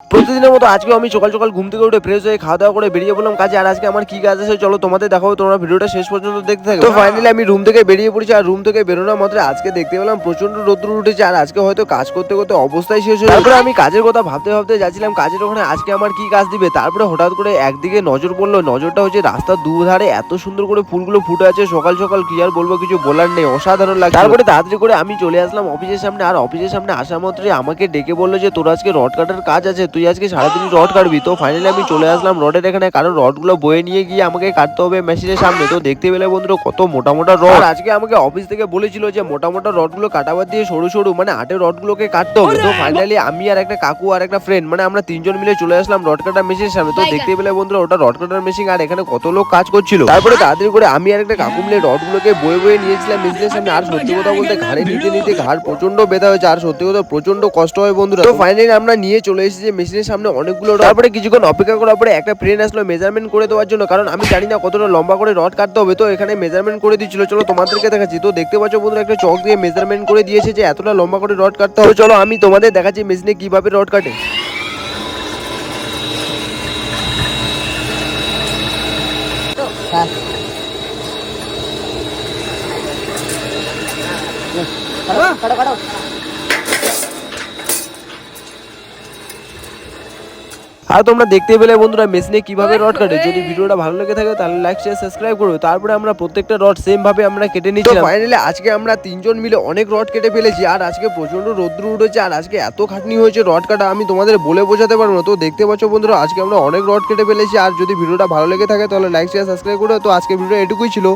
প্রতিদিনের মতো আজকে আমি সকাল সকাল ঘুম থেকে উঠে ফ্রেশ হয়ে খাওয়া দাওয়া করে বেরিয়ে পড়লাম কাজে। আর আজকে আমার কি কাজ আছে চলো তোমাদের দেখাবো, তোমরা ভিডিওটা শেষ পর্যন্ত দেখতে থাকো। তো ফাইনালি আমি রুম থেকে বেরিয়ে পড়েছি, আর রুম থেকে বেরোনোর মাত্র আজকে দেখতে পেলাম প্রচন্ড রোদ্র উঠেছে, আর আজকে হয়তো কাজ করতে করতে অবস্থায় শেষ হয়ে। তারপরে আমি কাজের কথা ভাবতে ভাবতে যাচ্ছিলাম কাজের ওখানে আজকে আমার কি কাজ দিবে। তারপরে হঠাৎ করে একদিকে নজর পড়লো, নজরটা হচ্ছে রাস্তার দুধারে এত সুন্দর করে ফুলগুলো ফুটে আছে সকাল সকাল, কি আর বলবো, কিছু বলার নেই, অসাধারণ লাগে। তারপরে তাড়াতাড়ি করে আমি চলে আসলাম অফিসের সামনে, আর অফিসের সামনে আসা মাত্রই আমাকে ডেকে বললো যে তোর আজকে রড কাটার কাজ আছে, তুই আজকে সারাদিন রড কাটবি। তো ফাইনালি আমি চলে আসলাম রডের এখানে, কারণ রডগুলো বয়ে নিয়ে গিয়ে আমাকে কাটতে হবে মেশিনের সামনে। তো দেখতে পেলে বন্ধুরা কত মোটা মোটা রড, আজকে আমাকে অফিস থেকে বলেছিল যে মোটা মোটা রডগুলো কাটাবার দিয়ে সরু সরু মানে আটের রডগুলোকে কাটতে হবে। তো ফাইনালি আমি আর একটা কাকু আর একটা ফ্রেন্ড মানে আমরা তিনজন মিলে চলে আসলাম রড কাটার মেশিনের সামনে। তো দেখতে পেলে বন্ধুরা ওটা রড কাটার মেশিন, আর এখানে কত লোক কাজ করছিল। তারপরে তাড়াতাড়ি করে আমি আর একটা কাকু মিলে রডগুলোকে বয়ে বয়ে নিয়েছিলাম মেশিনের সামনে। আর সত্যি কথা বলতে ঘাড়ে নিতে নিতে ঘাড় প্রচন্ড ব্যথা হয়েছে, আর সত্যি কথা প্রচন্ড কষ্ট হয় বন্ধুরা। তো ফাইনালি আমরা নিয়ে চলে এসেছি মেশিনের সামনে অনেকগুলো। তারপরে কিছুক্ষণ অপেক্ষা করার পরে একটা ফ্রেন্ড আসলো মেজারমেন্ট করে দেওয়ার জন্য, কারণ আমি জানি না কতটা লম্বা করে রড কাটতে হবে। তো এখানে মেজারমেন্ট করে দিচ্ছিল, চলো তোমাদেরকে দেখাচ্ছি। তো দেখতে পাচ্ছ বন্ধুরা একটা চক দিয়ে মেজারমেন্ট করে দিয়েছে যে এতটা লম্বা করে রড কাটতে হবে। চলো আমি তোমাদের দেখাচ্ছি মেশিনে কিভাবে রড কাটে। আর তোমরা দেখতে পেলে বন্ধুরা মেশিনে কিভাবে রড কাটে। যদি ভিডিওটা ভালো লেগে থাকে তাহলে লাইক শেয়ার সাবস্ক্রাইব করো। তারপরে আমরা প্রত্যেকটা রড সেম ভাবে আমরা কেটে নিচ্ছি। ফাইনালি আজকে আমরা তিনজন মিলে অনেক রড কেটে ফেলেছি, আর আজকে প্রচন্ড রোদ্র উঠেছে, আর আজকে এত খাটনি হয়েছে রড কাটা আমি তোমাদের বলে বোঝাতে পারবো না। তো দেখতে পাচ্ছ বন্ধুরা আজকে আমরা অনেক রড কেটে ফেলেছি, আর যদি ভিডিওটা ভালো লেগে থাকে তাহলে লাইক শেয়ার সাবস্ক্রাইব করো। তো আজকে ভিডিও এটুকুই ছিল।